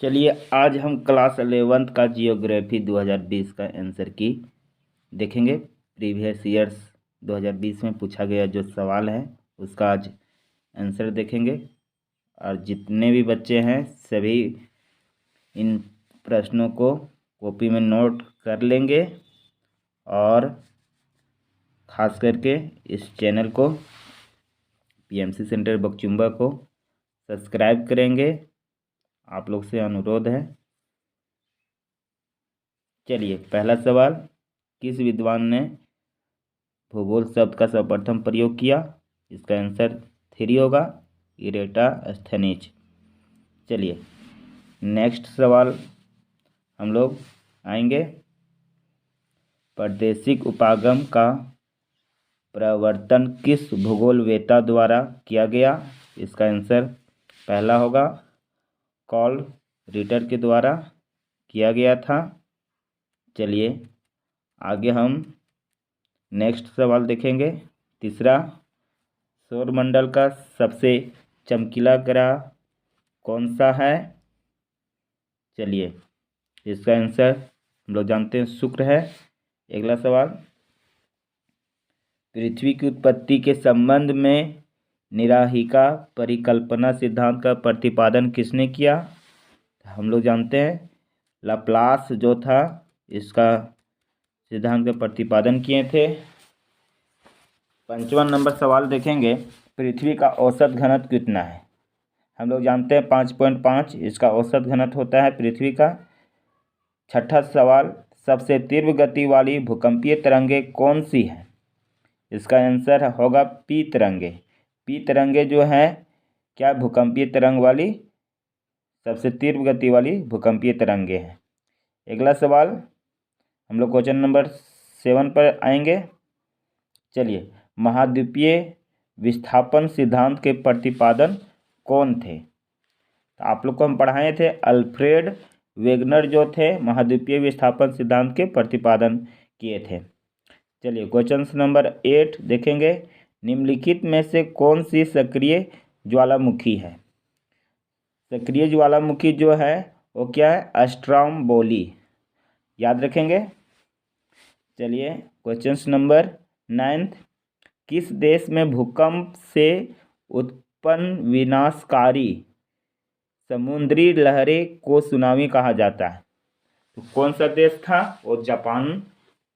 चलिए आज हम क्लास 11th का जियोग्राफी 2020 का आंसर की देखेंगे। प्रीवियस ईयर्स 2020 में पूछा गया जो सवाल है उसका आज आंसर देखेंगे। और जितने भी बच्चे हैं सभी इन प्रश्नों को कॉपी में नोट कर लेंगे और ख़ास करके इस चैनल को पीएमसी सेंटर बकचुम्बा को सब्सक्राइब करेंगे। आप लोग से अनुरोध है। चलिए पहला सवाल, किस विद्वान ने भूगोल शब्द का सर्वप्रथम प्रयोग किया? इसका आंसर 3 होगा, इरेटास्थनीज। चलिए नेक्स्ट सवाल हम लोग आएंगे। प्रादेशिक उपागम का प्रवर्तन किस भूगोलवेत्ता द्वारा किया गया? इसका आंसर पहला होगा, कार्ल रिटर के द्वारा किया गया था। चलिए आगे हम नेक्स्ट सवाल देखेंगे। तीसरा, सौरमंडल का सबसे चमकीला ग्रह कौन सा है? चलिए इसका आंसर हम लोग जानते हैं, शुक्र है। अगला सवाल, पृथ्वी की उत्पत्ति के संबंध में निराहिका परिकल्पना सिद्धांत का प्रतिपादन किसने किया? हम लोग जानते हैं लाप्लास जो था इसका सिद्धांत का प्रतिपादन किए थे। 5वां नंबर सवाल देखेंगे, पृथ्वी का औसत घनत्व कितना है? हम लोग जानते हैं 5.5 इसका औसत घनत्व होता है पृथ्वी का। 6ठा सवाल, सबसे तीव्र गति वाली भूकंपीय तरंगे कौन सी है? इसका आंसर होगा पी तरंगे। पी तरंगे जो है क्या भूकंपीय तरंग वाली सबसे तीव्र गति वाली भूकंपीय तरंगे हैं। अगला सवाल हम लोग क्वेश्चन नंबर 7 पर आएंगे। चलिए, महाद्वीपीय विस्थापन सिद्धांत के प्रतिपादन कौन थे? तो आप लोग को हम पढ़ाए थे, अल्फ्रेड वेगनर जो थे महाद्वीपीय विस्थापन सिद्धांत के प्रतिपादन किए थे। चलिए क्वेश्चन नंबर 8 देखेंगे, निम्नलिखित में से कौन सी सक्रिय ज्वालामुखी है? सक्रिय ज्वालामुखी जो है वो क्या है? स्ट्रोम्बोली, याद रखेंगे। चलिए क्वेश्चन नंबर 9, किस देश में भूकंप से उत्पन्न विनाशकारी समुद्री लहरें को सुनामी कहा जाता है? तो कौन सा देश था? वो जापान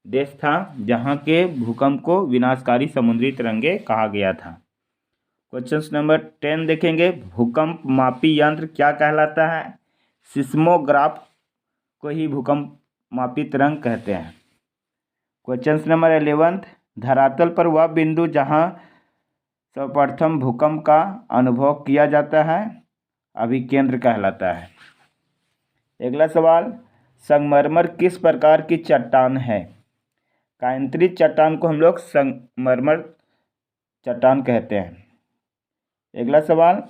देश था जहाँ के भूकंप को विनाशकारी समुद्री तरंगे कहा गया था। क्वेश्चन नंबर 10 देखेंगे, भूकंप मापी यंत्र क्या कहलाता है? सिस्मोग्राफ को ही भूकंप मापी तरंग कहते हैं। क्वेश्चन नंबर 11, धरातल पर वह बिंदु जहां सर्वप्रथम भूकंप का अनुभव किया जाता है अभिकेंद्र कहलाता है। अगला सवाल, संगमरमर किस प्रकार की चट्टान है? कायंत्रित चट्टान को हम लोग संगमरमर चट्टान कहते हैं। अगला सवाल,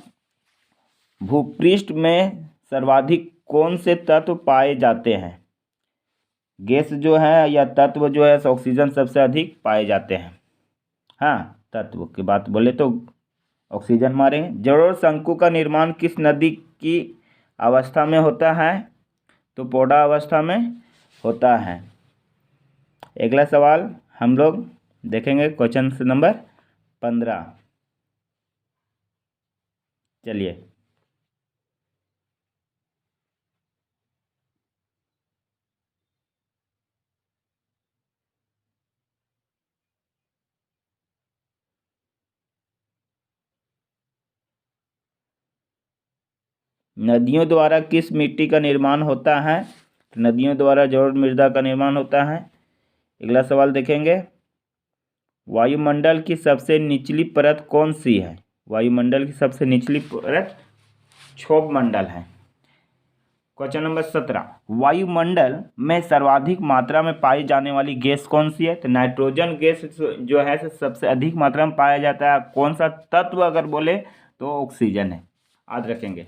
भूपृष्ठ में सर्वाधिक कौन से तत्व पाए जाते हैं? गैस जो है या तत्व जो है ऑक्सीजन सबसे अधिक पाए जाते हैं। हाँ, तत्व की बात बोले तो ऑक्सीजन मारेंगे। जलोढ़ शंकु का निर्माण किस नदी की अवस्था में होता है? तो पौधा अवस्था में होता है। अगला सवाल हम लोग देखेंगे क्वेश्चन नंबर 15। चलिए नदियों द्वारा किस मिट्टी का निर्माण होता है? तो नदियों द्वारा जलोढ़ मृदा का निर्माण होता है। अगला सवाल देखेंगे, वायुमंडल की सबसे निचली परत कौन सी है? वायुमंडल की सबसे निचली परत क्षोभ मंडल है। क्वेश्चन नंबर 17, वायुमंडल में सर्वाधिक मात्रा में पाई जाने वाली गैस कौन सी है? तो नाइट्रोजन गैस जो है सबसे अधिक मात्रा में पाया जाता है। कौन सा तत्व अगर बोले तो ऑक्सीजन है, याद रखेंगे।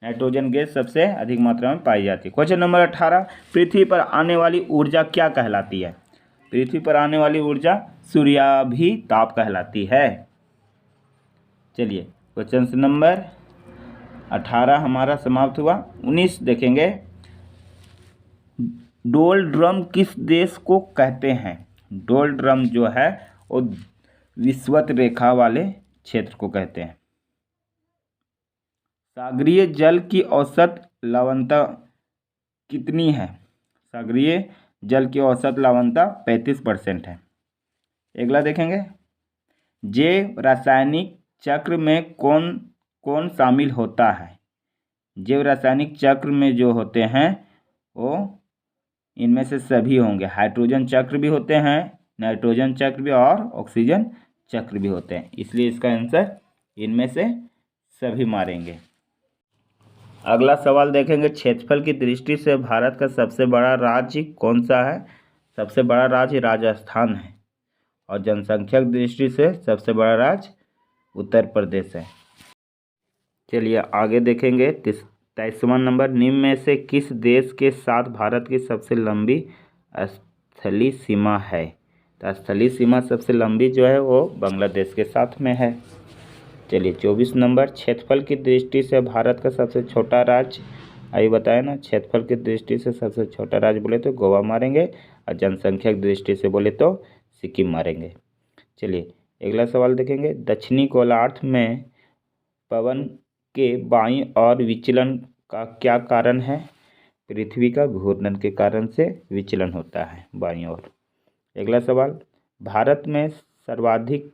नाइट्रोजन गैस सबसे अधिक मात्रा में पाई जाती है। क्वेश्चन नंबर 18, पृथ्वी पर आने वाली ऊर्जा क्या कहलाती है? पृथ्वी पर आने वाली ऊर्जा सूर्याभिताप कहलाती है। चलिए क्वेश्चन नंबर 18 हमारा समाप्त हुआ। 19 देखेंगे, डोल ड्रम किस देश को कहते हैं? डोल ड्रम जो है वो विषुवत रेखा वाले क्षेत्र को कहते हैं। सागरीय जल की औसत लवणता कितनी है? सागरीय जल की औसत लवणता 35% है। अगला देखेंगे, जैव रासायनिक चक्र में कौन कौन शामिल होता है? जैव रासायनिक चक्र में जो होते हैं वो इनमें से सभी होंगे। हाइड्रोजन चक्र भी होते हैं, नाइट्रोजन चक्र भी और ऑक्सीजन चक्र भी होते हैं, इसलिए इसका आंसर इनमें से सभी मारेंगे। अगला सवाल देखेंगे, क्षेत्रफल की दृष्टि से भारत का सबसे बड़ा राज्य कौन सा है? सबसे बड़ा राज्य राजस्थान है और जनसंख्या की दृष्टि से सबसे बड़ा राज्य उत्तर प्रदेश है। चलिए आगे देखेंगे, 23वां नंबर, निम्न में से किस देश के साथ भारत की सबसे लंबी स्थलीय सीमा है? तो स्थलीय सीमा सबसे लंबी जो है वो बांग्लादेश के साथ में है। चलिए 24 नंबर, क्षेत्रफल की दृष्टि से भारत का सबसे छोटा राज्य, आइए बताए ना, क्षेत्रफल की दृष्टि से सबसे छोटा राज्य बोले तो गोवा मारेंगे और जनसंख्या की दृष्टि से बोले तो सिक्किम मारेंगे। चलिए अगला सवाल देखेंगे, दक्षिणी गोलार्ध में पवन के बाईं ओर विचलन का क्या कारण है? पृथ्वी का घूर्णन के कारण से विचलन होता है बाईं ओर। अगला सवाल, भारत में सर्वाधिक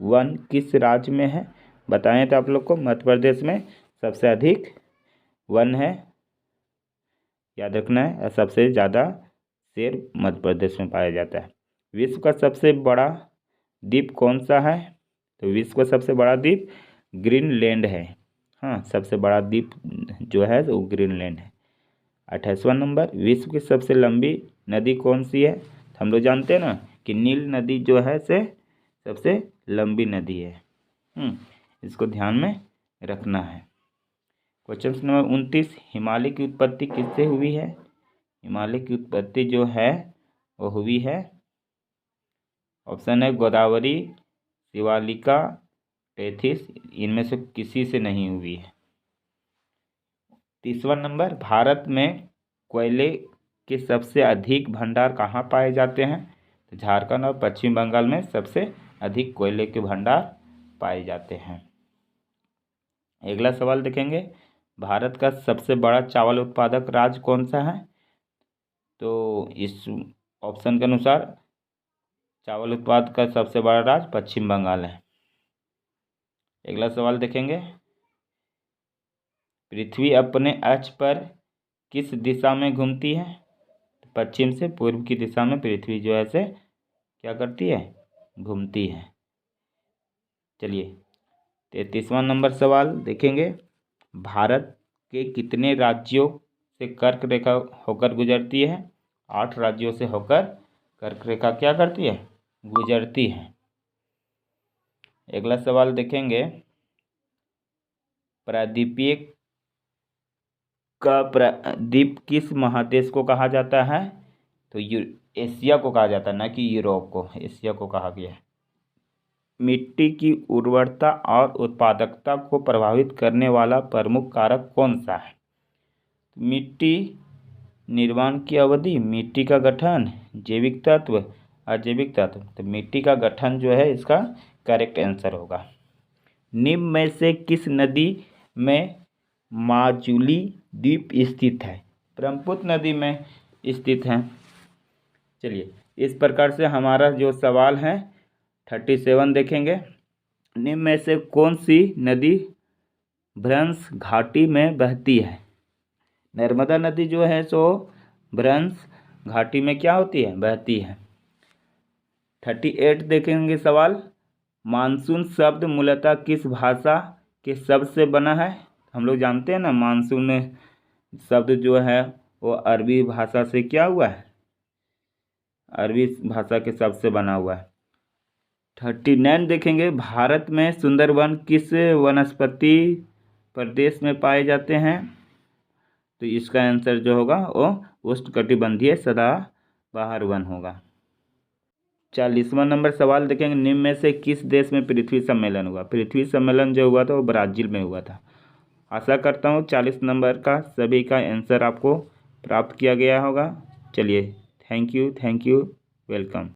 वन किस राज्य में है? बताएं तो आप लोग को मध्य प्रदेश में सबसे अधिक वन है, याद रखना है, और सबसे ज़्यादा शेर मध्य प्रदेश में पाया जाता है। विश्व का सबसे बड़ा द्वीप कौन सा है? तो विश्व का सबसे बड़ा द्वीप ग्रीनलैंड है। हाँ, सबसे बड़ा द्वीप जो है वो ग्रीनलैंड है। 28वां नंबर, विश्व की सबसे लंबी नदी कौन सी है? तो हम लोग जानते हैं ना कि नील नदी जो है से सबसे लंबी नदी है। इसको ध्यान में रखना है। क्वेश्चन नंबर 29, हिमालय की उत्पत्ति किससे हुई है? हिमालय की उत्पत्ति जो है वो हुई है, ऑप्शन है गोदावरी, शिवालिका, टेथिस, इनमें से किसी से नहीं हुई है। 30वां नंबर, भारत में कोयले के सबसे अधिक भंडार कहाँ पाए जाते हैं? तो झारखंड और पश्चिम बंगाल में सबसे अधिक कोयले के भंडार पाए जाते हैं। अगला सवाल देखेंगे, भारत का सबसे बड़ा चावल उत्पादक राज्य कौन सा है? तो इस ऑप्शन के अनुसार चावल उत्पादक का सबसे बड़ा राज्य पश्चिम बंगाल है। अगला सवाल देखेंगे, पृथ्वी अपने अक्ष पर किस दिशा में घूमती है? पश्चिम से पूर्व की दिशा में पृथ्वी जो है से क्या करती है? घूमती है। चलिए 33वां नंबर सवाल देखेंगे, भारत के कितने राज्यों से कर्क रेखा होकर गुजरती है? 8 राज्यों से होकर कर्क रेखा क्या करती है? गुजरती है। अगला सवाल देखेंगे, प्रायद्वीपीय का प्रायद्वीप किस महादेश को कहा जाता है? तो एशिया को कहा जाता है, ना कि यूरोप को, एशिया को कहा गया है। मिट्टी की उर्वरता और उत्पादकता को प्रभावित करने वाला प्रमुख कारक कौन सा है? मिट्टी निर्माण की अवधि, मिट्टी का गठन, जैविक तत्व, अजैविक तत्व। तो मिट्टी का गठन जो है इसका करेक्ट आंसर होगा। निम्न में से किस नदी में माजुली द्वीप स्थित है? ब्रह्मपुत्र नदी में स्थित है। चलिए इस प्रकार से हमारा जो सवाल है 37 देखेंगे, निम्न में से कौन सी नदी भ्रंश घाटी में बहती है? नर्मदा नदी जो है सो भ्रंश घाटी में क्या होती है? बहती है। 38 देखेंगे सवाल, मानसून शब्द मूलतः किस भाषा के शब्द से बना है? हम लोग जानते हैं ना मानसून शब्द जो है वो अरबी भाषा से क्या हुआ है? अरबी भाषा के शब्द से बना हुआ है। 39 देखेंगे, भारत में सुंदरवन किस वनस्पति प्रदेश में पाए जाते हैं? तो इसका आंसर जो होगा वो उष्णकटिबंधीय सदाबहार वन होगा। 40वां नंबर सवाल देखेंगे, निम्न में से किस देश में पृथ्वी सम्मेलन हुआ? पृथ्वी सम्मेलन जो हुआ था वो ब्राज़ील में हुआ था। आशा करता हूँ 40 नंबर का सभी का आंसर आपको प्राप्त किया गया होगा। चलिए, थैंक यू, वेलकम।